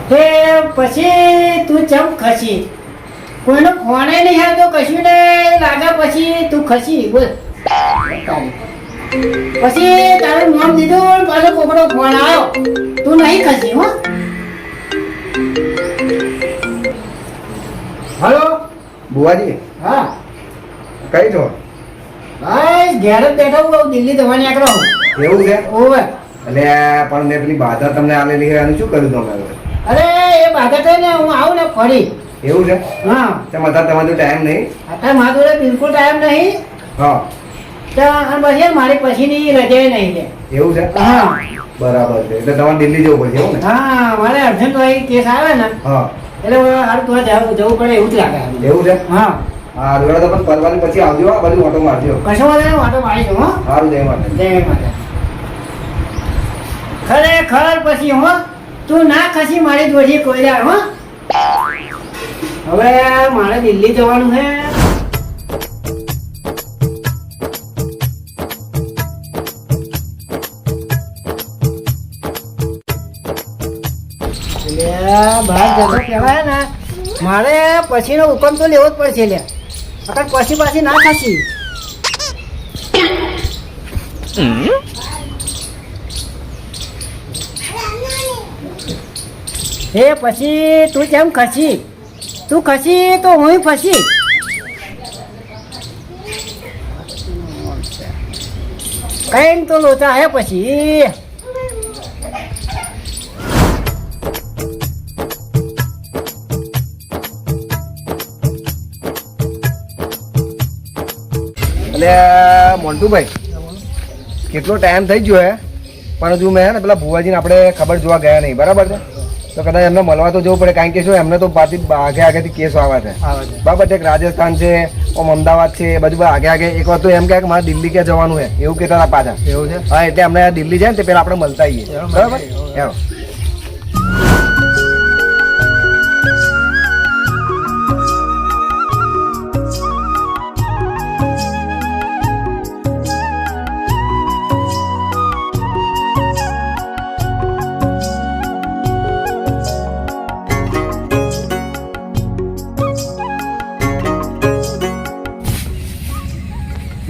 તે પછી તું ચમ ખસી કોઈનો ફોન નહીં આવતો કશું ને લાગે પછી તું ખસી બોલ પછી તારું નામ દીધું પાછો કોકડો ફોન આવ્યો તું નહીં ખસી હો હલો બુવાજી હા કઈ છો? ભાઈ ઘેર જ બેઠો હું દિલ્હી જવાની આકડો એવું છે? ઓવે એટલે પણ મેં પેલી બાધા તમને આલેલી છે એનું શું કર્યું તમે? અરે એ બાગત ને હું આવું ને ફરી એવું છે? હા તેમ અત્યારે તમારો ટાઈમ નહીં? અત્યારે મારા જોડે બિલકુલ ટાઈમ નહીં હા પછી મારી પછીની રજાએ નહીં લે એવું છે? હા બરાબર છે એટલે તમારે દિલ્હી જવું પડશે એવું ને? હા મારે અર્જન્ટ વાળી કેસ આવે ને હા એટલે હારું તો જવું પડે એવું જ લાગે એવું છે? હા હા રોડ તો પણ પરવાની પછી આવજો આ બધું ઓટો મારજો. કશો વાંધો નહીં વાંધો મારીશું હો સારું જય માતા. જય માતા ખરેખર પછી હો તું ના ખસી મારી દોરી કોઈ યાર હો હવે મારે દિલ્હી જવાનું છે બહાર જતો કહેવાય ને મારે પછીનો હુકમ તો લેવો જ પડશે લે અગર પછી ના ખસી હે પછી તું કેમ ખસી તું ખસી તો હું ફસી કઈ તો લોચા હે પછી એટલે મોન્ટુભાઈ કેટલો ટાઈમ થઈ ગયો હે પણ હજુ મેં ને પેલા ભુવાજીને આપણે ખબર જોવા ગયા નહીં બરાબર છે તો કદાચ એમને મળવા તો જવું પડે કારણ કે શું એમને તો પાછી આગેથી કેસો આવે છે બરાબર છે રાજસ્થાન છે ઓમ અમદાવાદ છે એ બધું આગે એક વાર તો એમ કહે કે મારે દિલ્હી ક્યાં જવાનું છે એવું કહેતા હતા પાછા એવું છે હા એટલે અમને દિલ્હી જાય ને તે પેલા આપણે મળતા આવીએ બરાબર એમ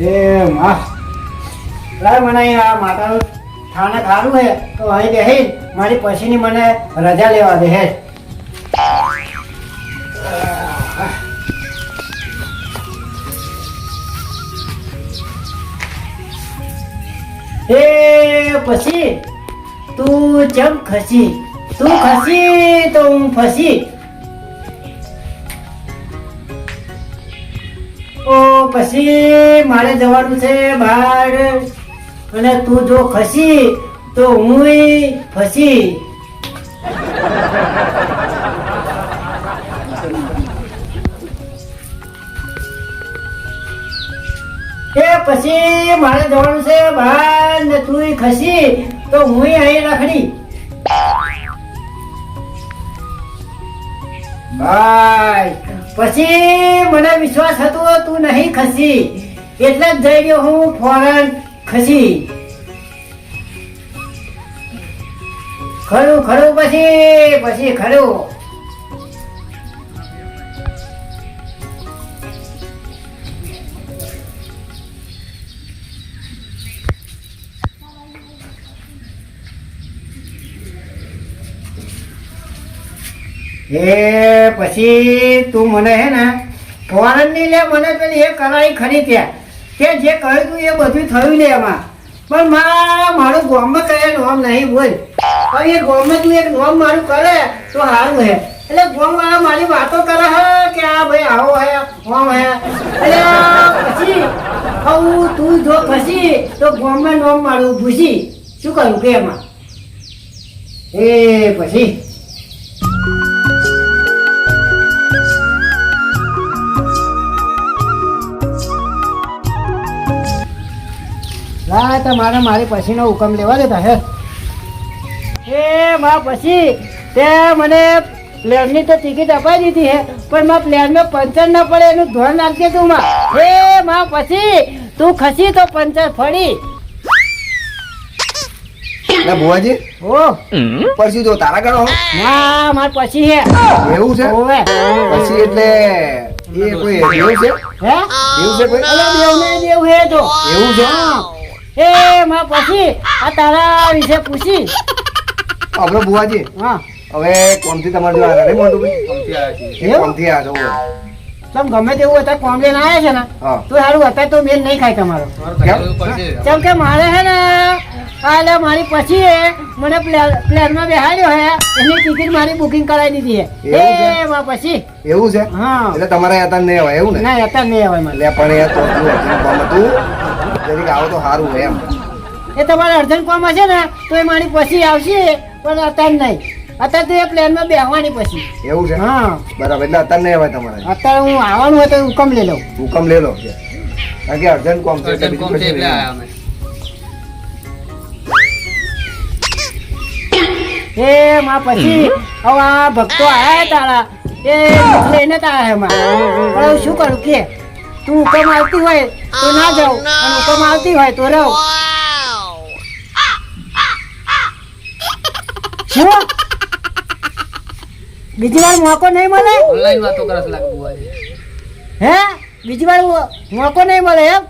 એમ હા લાય મને આ માતાનું થાને ખારું હે તો અહીં બેહી મારી પછીની મને રજા લેવા દે હે એ પછી તું ચમ ખસી તું ખસી તો હું ફસી ઓ પછી મારે જવાનું છે બહાર અને તું જો ખસી તો હું ફસી એ પછી મારે જવાનું છે બહાર ને તું ખસી તો હું અહીં રખડી ભાઈ પછી મને વિશ્વાસ હતો તું નહીં ખસી એટલે જ જઈ ગયો હું ફોરન ખસી ખરું ખરું પછી ખરું એ પછી તું મને હે ને ફોરન ની લે મને પેલી એ કરાઈ ખરી ત્યાં તે જે કહ્યું તું એ બધું થયું ને એમાં પણ મારું ગામમાં કયા નોમ નહીં બોલ પણ એ ગામમાં તું એક નોમ મારું કરે તો સારું હે એટલે ગામ વાળા મારી વાતો કરે હે કે આ ભાઈ આવો હે ગામ હે એટલે પછી આવું તું જો ખસી તો ગામમાં નોમ મારું ભૂસી શું કહ્યું કે એમાં એ પછી હા તો મારી પછીનો હુકમ લેવા દેતા હે એ માં પછી તે મને પ્લેનની તો ટિકિટ અપાઈ દીધી હે પણ માં પ્લેનમાં પંચર ના પડે એનું ધ્યાન રાખજે તું માં એ માં પછી તું ખસી તો પંચર ફરી ના ભુવાજી ઓ પરસી જો તારા ગણો ના માર પછી હે એવું છે ઓવે પછી એટલે એ કોઈ એવું છે હે એવું છે કોઈ અલે દેવ ને દેવ હે તો એવું છે એ માર પછી આ તારા વિશે પૂછી આપણો ભુવાજી હા હવે કોમથી તમારે જો આગળ નહીં મોટું ભાઈ એવું? કોમથી આ જવું તમે ગમે તેવું હતા કોમ્પ્લેન આવ્યા છે ને હા તો સારું હતા તો મેલ નહીં ખાય તમારો કેમ કેમ કે મારે હે ને કાલે મારી પછી હે મને પ્લેનમાં બેહાડ્યો હે એની ટિકિટ મારી બુકિંગ કરાવી દીધી એવું હે છે? એ માં પછી એવું છે હા એટલે તમારે હતા નહીં આવે એવું ને ના અત્યારે નહીં આવે મારે એટલે પણ એ તો કામ હતું જરીક આવો તો સારું હોય એમ એ તમારે અર્જન્ટ કામ હશે ને તો એ મારી પછી આવશે પણ અત્યારે નહીં અત્યારે તો એ પ્લેનમાં બેહવાની પછી એવું છે હા બરાબર એટલે અત્યારે નહીં આવે તમારે અત્યારે હું આવવાનું હોય તો હુકમ લઈ લઉં હુકમ લે લો કારણ કે અર્જન્ટ કોમ છે એટલે બીજું કશું નહીં. એ માં પછી હવે આ ભક્તો આયા તારા એ લઈને તારા હે માં પણ હવે શું કરું કે તું હુકમ આવતી હોય તો ના જાઉં અને હુકમ આવતી હોય તો રહું શું બીજી વાર મોકો નહીં મળે ઓનલાઈન વાતો કરસ લાગે બુવાજી હે બીજી વાર મોકો નહીં મળે એમ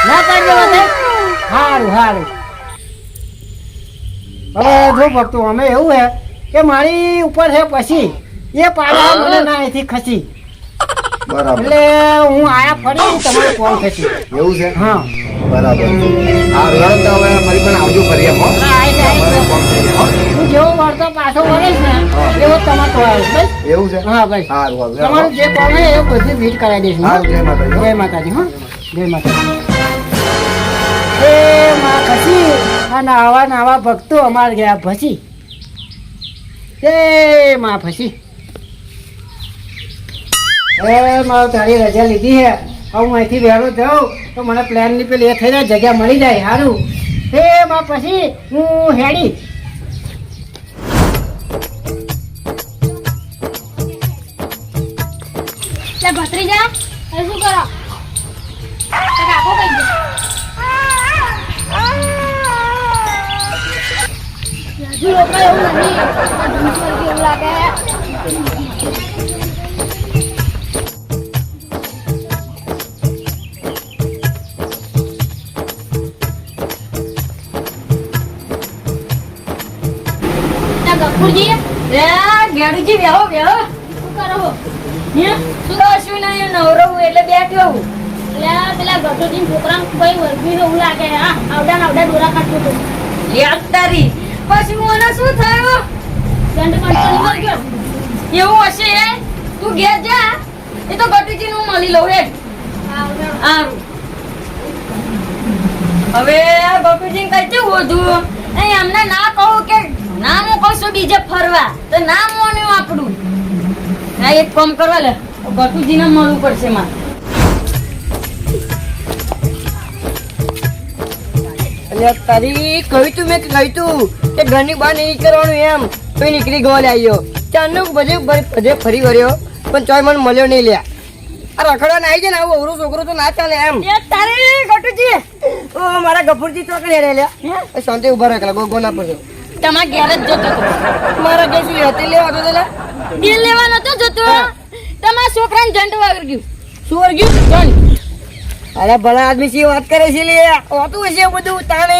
ના પાડજો મને સારું સારું હવે જો ભક્તો અમે એવું હે કે મારી ઉપર છે પછી એ પાડા મને ના અહીંથી ખસી બરાબર એટલે હું આયા ફરી તમારું કોણ ખસી એવું છે હા બરાબર હા રડત તો હવે ફરી પણ આવજો ફરી એમ હો તમારે કોમ થઈ જાય, હો. હું જેવો વળતો પાછો વળીશ ને એવો તમારે તો આવીશ બસ એવું છે હા ભાઈ સારું સારું તમારું જે કોમ હોય એ બધી ભીટ કરાવી દઈશ હું. સારું જય માતાજી હો. જય માતાજી હા જય માતાજી એ માં ખસી અને આવા ભક્તો અમાર ગયા ભસી એ માં ફસી એ મારે તારી રજા લીધી હે હવે હું અહીંથી વહેલો જાઉં તો મને પ્લેનની પેલી એ થઈને જગ્યા મળી જાય સારું એ માં પછી હું હેડી ભત્રીજા હવે શું કરો કાકો કઈ હજુ લોકો એવું નથી એવું લાગે ગફુરજી ગેડુજી બેહો બેહો શું કરો હો શું કશું નહીં નવરો હું એટલે બેઠો હું એટલે પેલા ગટોજી છોકરા ભાઈ વર્ગી એવું લાગે હા આવડા ડોરા કાઢતો હતો યાદ તારી પછી મને શું થયું દંડ કંટ્રોલ મર ગયો એવું હશે એ તું ઘેર જા એ તો ગટુજી નું મળી લઉં હેડ સારું હવે ગટુજી કઈ કેવું હતું નહીં અમને ના કહું કે ના મોકલશો બીજે ફરવા તો ના મોન્યું આપણું ના એક કામ કરવા લે ગટુજીને મળવું પડશે મારે એટલે તારી કહ્યું તું મેં કહ્યું તું કે ઘરની બહાર નહીં કરવાનું એમ તો નીકળી ગયો આવ્યો ચારનો બધે ફરી વર્યો પણ ચોય મને મળ્યો નહીં લ્યા આ રખડવા ના આવી જાય ને આવું અવરું છોકરો તો ના ચાલે એમ એ તારી ગટુજી ઓ મારા ગફુરજી ચોકડી રે લ્યા શાંતિ ઉભા રાખલા ગો ના પડ્યો તમારા ઘેર જ જતો હતો મારા ઘેર શું હતી લેવા તો પેલા બિલ લેવા નતો જતો તમારા છોકરાને જંટ વાગી ગયું શું વર્ગ્યું જંટ અરે ભલા આદમી સી વાત કરે છે લે હોતું હશે એવું બધું તાણે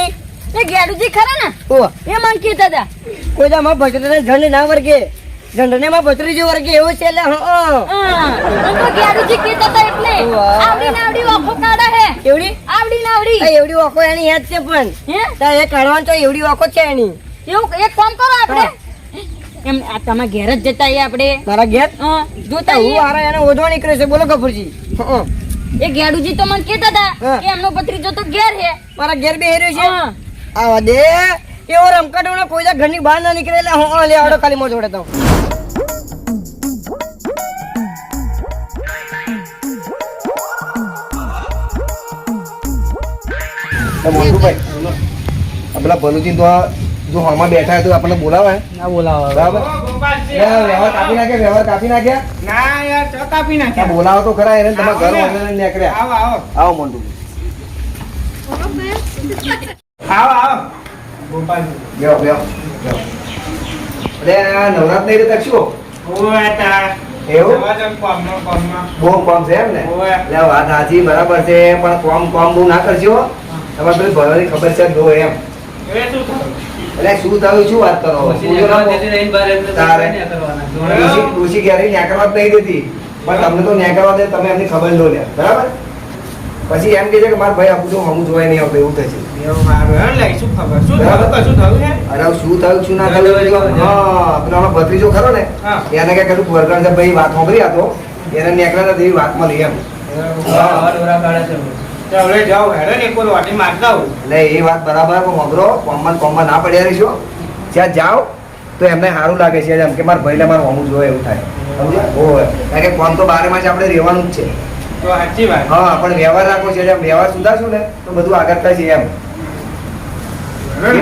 એ ગેડુજી ખરા ને ઓ એ મને કીધા હતા કોઈ દા માં ભટરે ઝંડ ના વર્ગે ઝંડને માં ભટરી જો વર્ગે એવું છે એટલે હા તો ગેડુજી કીધા હતા એટલે વાહ. આવડી ઓખો કાઢા હે કેવડી આવડી આ એવડી ઓખો એની યાદ છે પણ હે તાર એ કાઢવાનું તો એવડી ઓખો છે એની એવું એક કામ કરો આપણે એમ આ તમારા ઘેર જ જતા આવીએ આપણે મારા ઘેર હા જોતા હું આવીએ હારા એને ઓઢવા નીકળે છે બોલો ગફુરજી એ ગેડુજી તો મને કીધા હતા હા. કે એમનો ભત્રીજો તો ઘેર હે મારા ઘેર બે હેર્યો છે હા આવા દે એવો રમકડો ને કોઈ દા ઘરની બહાર ના નીકળે એટલે હું લે આડો ખાલી મોઢ જોડે તો મોન્ટુભાઈ આ પેલા ભલુજી તો જો આમાં બેઠા તો આપણને બોલાવે ના બોલાવો બરાબર વ્યવહાર કાપી નાખ્યા વ્યવહાર કાપી નાખ્યા ના યાર ચો કાપી આ નાખ્યા બોલાવો તો ખરા એને તમારા ઘર વાળાને નીકળ્યા આવો આવો આવો મોન્ટુ આવો આવો ગોપાલજી બેહો બેહો બેહો. અરે નવરાત નહીં રહેતા શું એવું બહુ કોમ છે એમ ને એટલે વાત સાચી બરાબર છે પણ કોમ બહુ ના કરજો તમારે પેલી ભરવાની ખબર છે જો એમ એટલે શું થયું શું વાત કરો ઋષિ ક્યારેય ન્યા કરવા જ નહીં દેતી પણ તમને તો ન્યા કરવા દે તમે એમની ખબર લો લે બરાબર પછી એમ કે છે કે મારા ભાઈ આપું હમું જોવાય નહીં આવતું એવું થશે અરે શું થયું શું ના થયું હા પેલો ભત્રીજો ખરો ને એને કઈ કરું વરગણ છે ભાઈ વાત સાંભળી હતો એને નેકળા નથી એવી વાતમાં લઈ એમ એટલે એ વાત બરાબર પણ વાંભળો કોમમાં ના પડ્યા રહીશો જ્યાં જાઓ તો એમને સારું લાગે છે એમ કે મારા ભાઈને મારું હમું જોવે એવું થાય સમજ્યા હોય કારણ કે કોમ તો બારે માં આપણે રહેવાનું જ છે હા પણ વ્યવહાર રાખવો છે જેમ વ્યવહાર સુધારશું ને તો બધું આગળ થશે એમ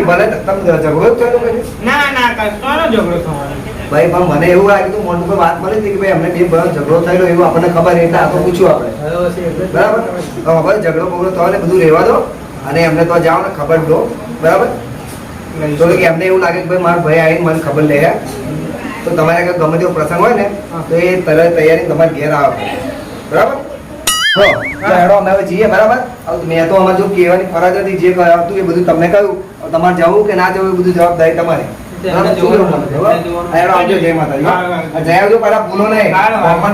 ભલે તમે ઝઘડો જ થયો ભાઈ પણ મને એવું લાગ્યું હતું મોટું કોઈ વાત મળી હતી કે ભાઈ અમને બે ભલે ઝઘડો થયેલો એવું આપણને ખબર એટલે આ તો પૂછ્યું આપણે બરાબર હવે ઝઘડો બગડો થયો ને બધું રહેવા દો અને એમને તો જાઓ ને ખબર દો બરાબર તો કે એમને એવું લાગે કે ભાઈ મારા ભાઈ આવીને મને ખબર લે તો તમારે ગમે તેવો પ્રસંગ હોય ને તો એ તરત તૈયારી તમારે ઘેર આવે બરાબર હેડો અમે હવે જઈએ બરાબર મેં તો અમારે જો કહેવાની ફરજ હતી જે હતું એ બધું તમને કહ્યું તમારે જવું કે ના જવું એ બધું જવાબદારી તમારી જય માતાજી જય આવજો પેલા ભૂલો નહીં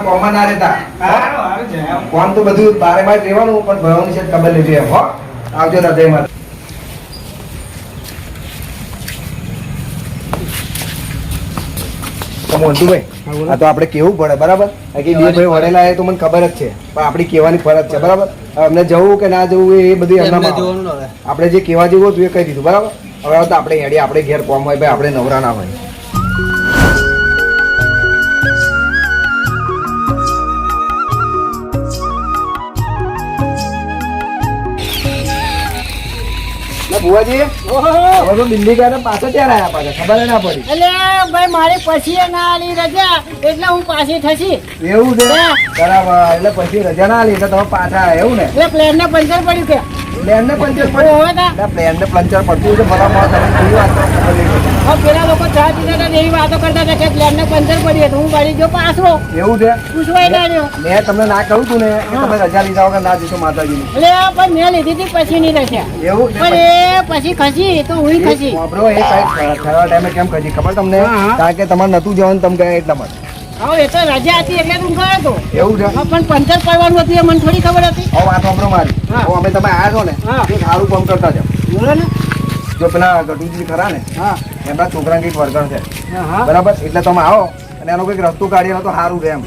કોમમાં ના રહેતા કોમ તો બધું બારે બાર રહેવાનું પણ ભણવાની છે ખબર લેજો એમ હો આવજો જય માતા મોન્ટુભાઈ આ તો આપણે કેવું પડે બરાબર કે બે ભાઈ વડેલા એ તો મને ખબર જ છે પણ આપણી કહેવાની ફરજ છે બરાબર અમને જવું કે ના જવું એ બધી આપણે જે કહેવા જેવું હતું એ કહી દીધું બરાબર હવે તો આપણે હેડી આપણે ઘેર કોમ હોય ભાઈ આપણે નવરા ના હોય બુવાજી હવે તો દિલ્હી ગયા પાછા ત્યાં આવ્યા પાછા ખબર ના પડી એટલે ભાઈ મારી પછી ના આલી રજા એટલે હું પાછી થશી એવું છે બરાબર એટલે પછી રજા ના આલી એટલે તમે પાછા આવ્યા એવું ને એટલે પ્લેન ને પંચર પડ્યું કે પ્લેન ને પંચર પડ્યું હવે પ્લેન ને પંચર પડતું છે બરાબર તમે કેવી વાત પેલા લોકો ચા પીતા હતા એવી વાતો કરતા હતા કે પ્લેન ને પંચર પડી હતું હું ગાડી જો પાછો એવું છે પૂછવાય ના રહ્યો મેં તમને ના કહ્યું તું ને કે તમે રજા લીધા વગર ના જશો માતાજી એટલે પણ મેં લીધી હતી પછી ની રજા એવું પણ એ પછી ખસી તો હું ખસી વાપરો એ સાઈડ થવા ટાઈમે કેમ ખસી ખબર તમને કારણ કે તમારે નતું જવાનું તમે ગયા એટલા માટે હા એ તો રજા હતી એટલે હું ગયો હતો એવું છે પણ પંચર પડવાનું હતું એ મને થોડી ખબર હતી હવે વાત વાપરો મારી અમે તમે આવ્યા છો ને એક સારું કામ કરતા જાઓ બોલો ને જો પેલા ગટુજી ખરા ને હા એમના છોકરા કઈક વર્ગણ છે હા બરાબર એટલે તમે આવો અને એનો કઈક રસ્તો કાઢીએ તો સારું રહે એમ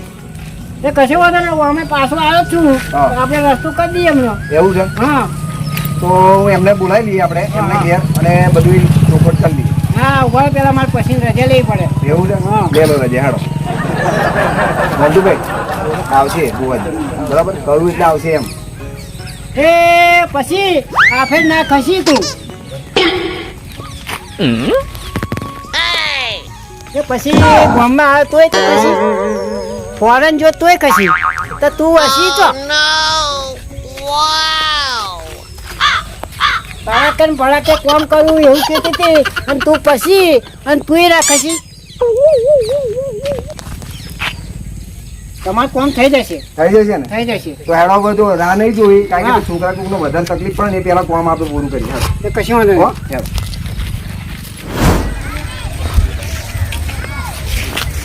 એ કશો વાંધો નહીં અમે પાછો આવ્યો જ છું આપણે રસ્તો કરી દઈએ એમનો એવું છે હા તો એમને બોલાવી લઈએ આપણે એમને ઘેર અને બધું ચોખવટ કરી લઈએ હા ઉભા પેલા મારે પછી રજા લેવી પડે એવું છે લે લો રજા હાડો મંજુભાઈ આવશે બુવાજી બરાબર કરવું એટલે આવશે એમ એ પછી આફે ના ખસી તું એ પછી ગામમાં આવે તોય ખસી ફોરન જો તોય ખસી તો તું હસી તો પરાકન ભડાકે કોમ કરવું એવું કહેતી હતી અને તું પછી અને તું ના ખસી તમારું કામ થઈ જશે થઈ જશે ને થઈ જશે તો હેડો બધું રાહ નહીં જોઈ કારણ કે છોકરા કોકનો વધારે તકલીફ પડે ને એ પેલા કામ આપણે પૂરું કરી એ કશું વાંધો હો નહીં.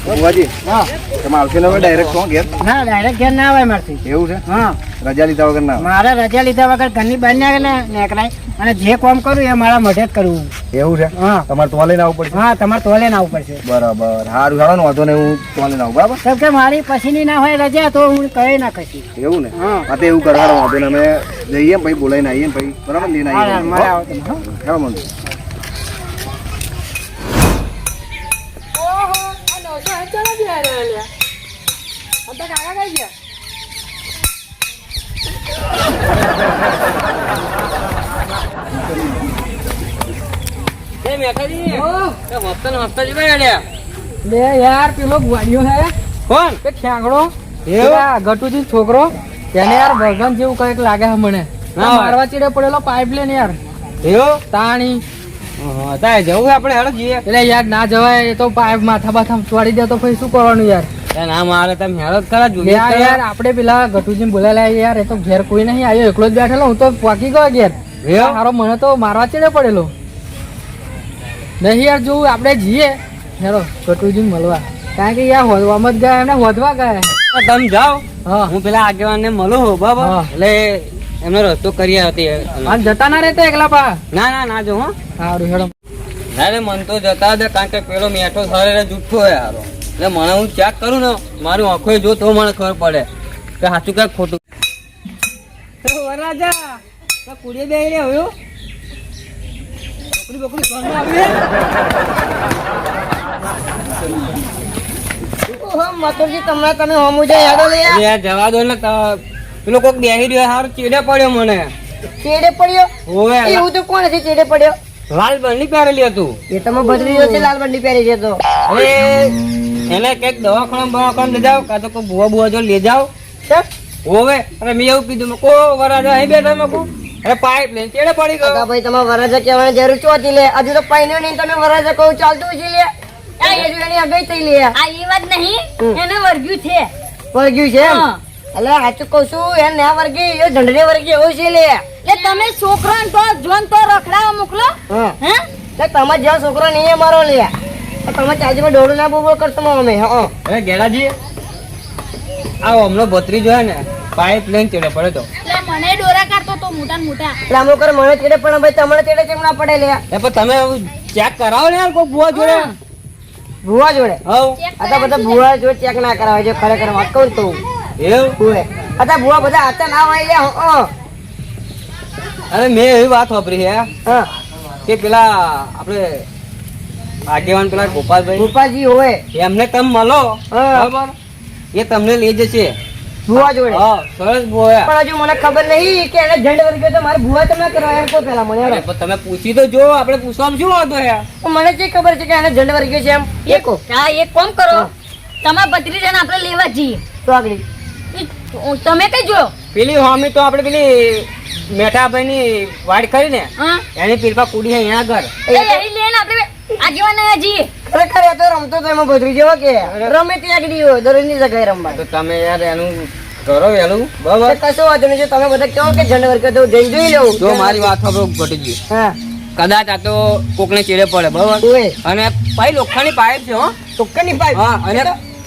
બુવાજી હા તમે આવશે ને હવે ડાયરેક્ટ કોણ ઘેર ના ડાયરેક્ટ ઘેર ના આવે મારથી એવું છે હા રજા લીધા વગર ના મારે રજા લીધા વગર ઘરની બહાર નીકળાય અને જે કામ કરું એ મારા મોઢે જ કરવું એવું છે હા તમારે તો લઈને આવવું પડશે હા તમારે તો લઈને આવવું પડશે બરાબર સારું સારું વાંધો ને હું તો લઈને આવું બરાબર કેમ કે મારી પછીની ના હોય રજા તો હું કહે ના ખસી એવું ને હા. હા તો એવું કરવાનું વાંધો ને અમે જઈએ પછી બોલાવીને આવીએ ને પછી બરાબર લઈને હા આવીએ મારે આવો તમે હો. હા મંજુ લે યાર પેલો ગુવાડિયો હે કોણ કે ઠેંગડો પેલા ગટુજી છોકરો તેને યાર ભગવાન જેવું કઈક લાગે છે મને ના હોય. મારવા ચીડે પડેલો પાઇપલાઇન યાર એવો તાણી તારે જવું આપણે હેડો જઈએ. એટલે યાર ના જવાય, એ તો પાઇપ માથા બાથા ચોડી દે તો પછી શું કરવાનું યાર? ના મારે તમે હેડો જ ખરા જોઈએ. યાર આપણે પેલા ગટુજીને બોલાવ્યા યાર, એ તો ઘેર કોઈ નહીં આવ્યો, એકલો જ બેઠેલો. હું તો પાકી ગયો ઘેર. હારો મને તો મારવા ચેડે પડેલો નહીં યાર. જો આપણે જઈએ હેડો ગટુજીને મળવા, કારણ કે યાર હોદવામાં જ ગયા, એમને હોદવા ગયા. તમે જાઓ, હા હું પેલા આગેવાનને મળું છું, બરાબર? હા. એટલે એમનો રસ્તો કરી હતી. અને જતા ના રહેતા એકલા પા. ના જો હા. સારું હેડો. અરે મન તો જતા દે, કારણ કે પેલો મેઠો સરે જુઠ્ઠો હોય હારો. એટલે મને હું ચેક કરું ને, મારું આંખો જો તો મને ખબર પડે કે સાચું કઈ ખોટું. વરરાજા કુડીએ બે રે હવે છોકરી બોકરી ઘરમાં આવી. મથુરજી તમને તમે હોમું છે યાદો લે યાર જવા દો ને, પેલો કોક બેહી રહ્યો હારો ચીડે પડ્યો મને. ચેડે પડ્યો હોવે એવું તો કોણ છે ચેડે પડ્યો? લાલ બંડી પહેરેલી હતું. એ તમે બદલી છે લાલ બંડી પહેરી છે તો હવે એને કઈક દવાખાના લઈ જાઓ, કાં તો કોઈ બુવા જો લઈ જાઓ. હોવે અરે મેં એવું કીધું, મેં કો વરાજા અહીં બેઠા મેં કહું, અરે પાઇપ લઈને ચેડે પડી ગયો. ભાઈ તમારે વરાજા કહેવાની જરૂર ચોથી લે, હજુ તો પાઈનો નહીં તમે વરાજા કહું ચાલતું છે લે. આ હજુ એની આગળ થઈ લે આ એ વાત નહીં, એને વર્ગ્યું છે. વળગ્યું છે એમ? હા. એટલે સાચું કહું છું એ ના વર્ગી એ ઢંઢને વર્ગી એવું છે લે. એટલે તમે છોકરાને તો જોન તો રખડાવા મોકલો. હા હે એટલે તમારે જ્યાં છોકરો નહીં એ મારો લે, તમે ચાર્જમાં દોડું ના બોલ કરશો અમે. હા અરે ગેડાજી આ હમણો ભત્રી જો ને પાઇપ લઈને ચેડે પડે તો. એટલે મને ડોરા કાઢતો તો મોટા ને મોટા. એટલે અમુક વાર મને ચેડે પણ ભાઈ તમને ચેડે કેમ ના પડે લે? એ પણ તમે ચેક કરાવો ને યાર કોઈ બુવા જોડે. ભૂવા જોડે હવ આ તો બધા ભૂવા જોડે ચેક ના કરાવે છે ખરેખર વાત કહું તો એવું. ભૂવે આ ભૂવા બધા હાથે ના હોય લે. હા અરે મેં એવી વાત વાપરી છે હા કે પેલા આપણે આગેવાન પેલા ગોપાલભાઈ ગોપાલજી હોય એમને તમે મળો, હા. બરાબર? એ તમને લઈ જશે. ભૂવા જોડે. હા સરસ બોયા. પણ હજુ મને ખબર નહીં કે એને ઝંડ વર્ગ્યો તો મારે ભૂવા તમે કરવા એમ કહો પેલા મને અરે પણ તમે પૂછી તો જો, આપણે પૂછવામાં શું વાંધો છે? મને જે ખબર છે કે એને ઝંડ વર્ગ્યો છે એમ એ કહો હા એક કામ કરો, તમારા ભત્રીજાને આપણે લેવા જઈએ. તો આગળ તમે કઈ જોયો? પેલી હોમી તો આપણે પેલી મેઠાભાઈ ની વાડ કરી ને હા એની પીરપા કુડી છે અહીંયા આગળ. એ અહીં લઈને આપણે આગેવાન અહીંયા જઈએ. ખરેખર એ તો રમતો તો એમાં ભદ્રી જેવો કે રમે ત્યાં આગળ હોય દરરોજની જગ્યાએ રમવા. તો તમે યાર એનું કરો વહેલું, તો બરાબર? કશો વાંધો નહીં, જો તમે બધા કહો કે ઝંડ વર્ગ્યો તો જઈને જોઈ લઉં. જો મારી વાત હવે ઘટી ગઈ, હા કદાચ આ તો કોકને ચેડે પડે, બરાબર? ઓય અને ભાઈ લોખંડની પાઇપ છે હો. ચોક્કસની પાઇપ. હા અને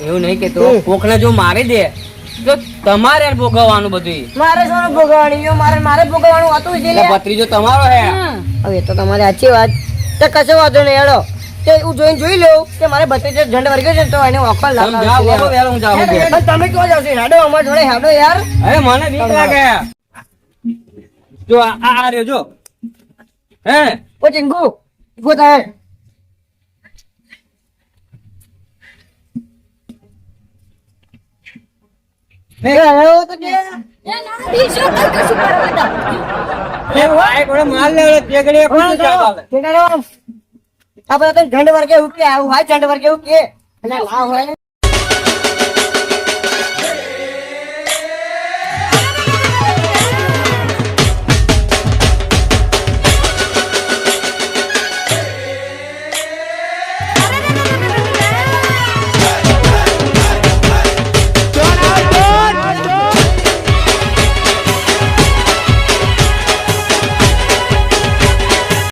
એવું નહીં કેતો, કોકને જો મારી દે તો તમારે યાર ભોગવવાનું બધું. મારે શું ભોગવવાની? જો મારે ભોગવવાનું હતું જ લે. ભત્રીજો તમારો હે. હવે એ તો તમારી સાચી વાત. તો કશો વાંધો નહીં હેડો કે હું જોઈને જોઈ લઉં કે મારે ભત્રીજો ઝંડ વર્ગ્યો છે તો એને ઓફર તમે જાઓ બાબા, વહેલો હું જાઉં ઘેર. તમે ક્યાં જાવ છો? હેડો અમારા જોડે હેડો યાર. અરે મને બીક લાગે. જો આ રહ્યો જો. હે ઓ ચિંગુ ઉભો થાય. હેડો તો કે એ ના બીજો કઈ કશું કરો બધા. એ ભાઈ કોણે માર લે ટેકડી કોણ ચાલે. આ બધા તો ઝંડ વર્ગે ઉકે આવું હોય ઝંડ વર્ગે ઉકે અને ના હોય